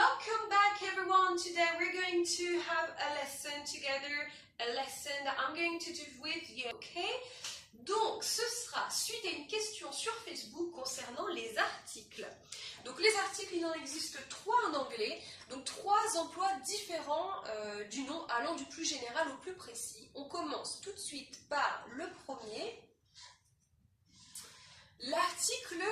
Welcome back everyone. Today we're going to have a lesson together, a lesson that I'm going to do with you, okay? Donc ce sera suite à une question sur Facebook concernant les articles. Donc les articles, il en existe 3 en anglais, donc 3 emplois différents du nom allant du plus général au plus précis. On commence tout de suite par le premier, l'article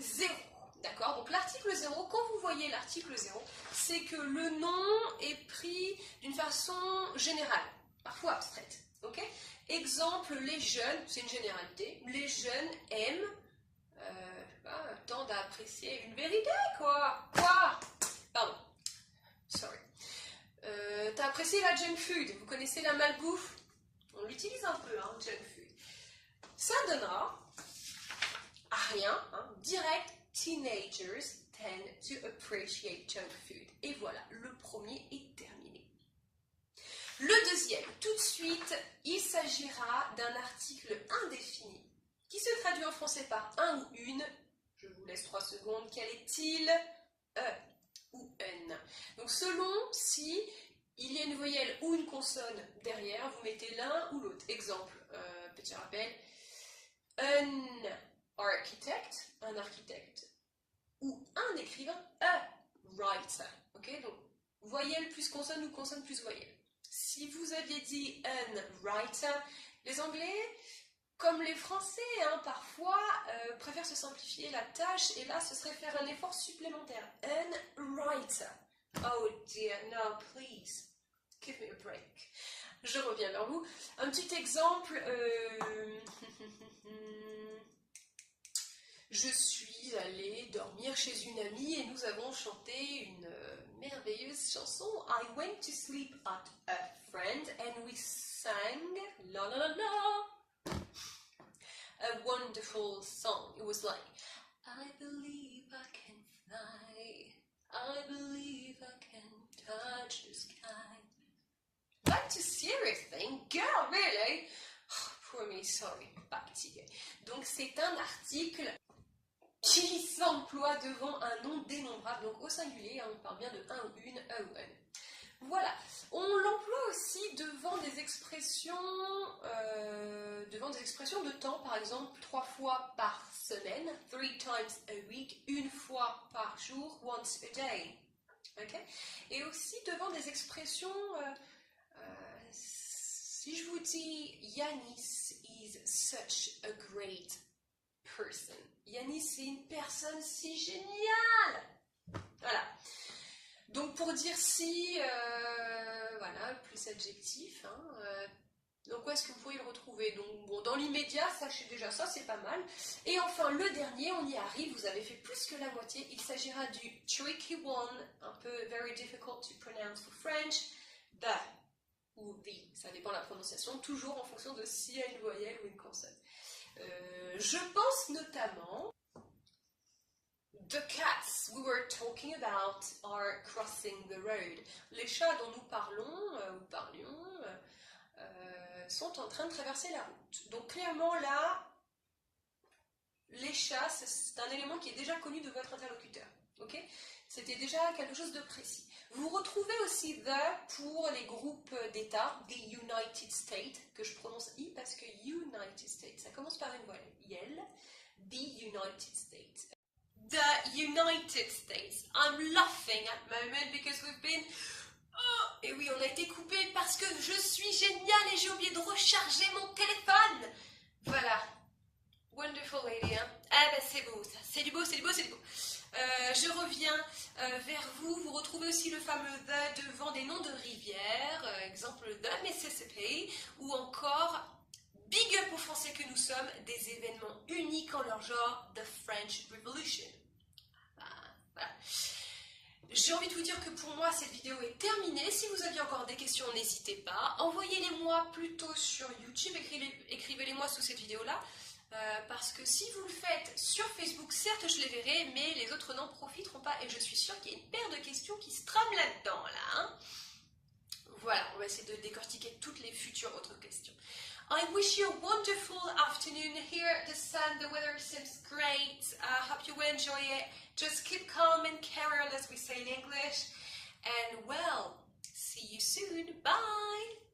0. D'accord, donc l'article 0, quand vous voyez l'article 0, c'est que le nom est pris d'une façon générale, parfois abstraite. Ok? Exemple, les jeunes, c'est une généralité, les jeunes aiment, tendent à apprécier une vérité, quoi. Quoi? Pardon, sorry. T'as apprécié la junk food, vous connaissez la malbouffe? On l'utilise un peu, hein, junk food. Ça donnera à rien, hein, direct. Teenagers tend to appreciate junk food. Et voilà, le premier est terminé. Le deuxième, tout de suite, il s'agira d'un article indéfini qui se traduit en français par un ou une. Je vous laisse 3 secondes. Quel est-il? Ou un. Donc selon si il y a une voyelle ou une consonne derrière, vous mettez l'un ou l'autre. Exemple, petit rappel, un architect, un architecte, ou un écrivain, a writer. Ok, donc voyelle plus consonne ou consonne plus voyelle. Si vous aviez dit un writer, les Anglais, comme les Français, hein, parfois préfèrent se simplifier la tâche, et là ce serait faire un effort supplémentaire. Un writer. Oh dear, no, please, give me a break. Je reviens vers vous. Un petit exemple. Je suis allée dormir chez une amie et nous avons chanté une merveilleuse chanson. I went to sleep at a friend and we sang la la la la. A wonderful song. It was like, I believe I can fly. I believe I can touch the sky. Back to serious thing, girl, really? Oh, poor me, sorry. Back to you. Donc c'est un article qui s'emploie devant un nom dénombrable, donc au singulier, hein, on parle bien de un ou une, a ou un. Voilà, on l'emploie aussi devant des expressions de temps, par exemple 3 fois par semaine, 3 times a week, une fois par jour, once a day. Okay? Et aussi devant des expressions, si je vous dis Yanis is such a great person. Yanis, c'est une personne si géniale. Voilà. Donc pour dire si, voilà, plus adjectif. Hein, donc où est-ce que vous pouvez le retrouver? Donc bon, dans l'immédiat, sachez déjà ça, c'est pas mal. Et enfin le dernier, on y arrive. Vous avez fait plus que la moitié. Il s'agira du tricky one, un peu very difficult to pronounce for French, the ou the. Ça dépend de la prononciation, toujours en fonction de s'il y a une voyelle ou une consonne. Je pense notamment the cats we were talking about are crossing the road. Les chats dont nous parlons ou parlions sont en train de traverser la route. Donc clairement là, les chats, c'est un élément qui est déjà connu de votre interlocuteur. Ok? C'était déjà quelque chose de précis. Vous retrouvez aussi the pour les groupes d'États, the United States, que je prononce I parce que United States, ça commence par une voyelle, the United States. The United States. I'm laughing at the moment because we've been... Oh, et oui, on a été coupé parce que je suis géniale et j'ai oublié de recharger mon téléphone. Voilà. Wonderful lady, hein? Ah ben c'est beau ça, c'est du beau, c'est du beau, c'est du beau. Je reviens vers vous. Vous retrouvez aussi le fameux the devant des noms de rivières, exemple the Mississippi, ou encore big up aux Français que nous sommes, des événements uniques en leur genre, the French Revolution. Voilà. J'ai envie de vous dire que pour moi cette vidéo est terminée. Si vous aviez encore des questions, n'hésitez pas. Envoyez-les-moi plutôt sur YouTube, écrivez-les-moi sous cette vidéo-là. Parce que si vous le faites sur Facebook, certes je les verrai, mais les autres n'en profiteront pas et je suis sûre qu'il y a une paire de questions qui se trament là-dedans. Là, hein. Voilà, on va essayer de décortiquer toutes les futures autres questions. I wish you a wonderful afternoon here. The sun, the weather seems great. I hope you will enjoy it. Just keep calm and carry on, as we say in English. And well, see you soon. Bye.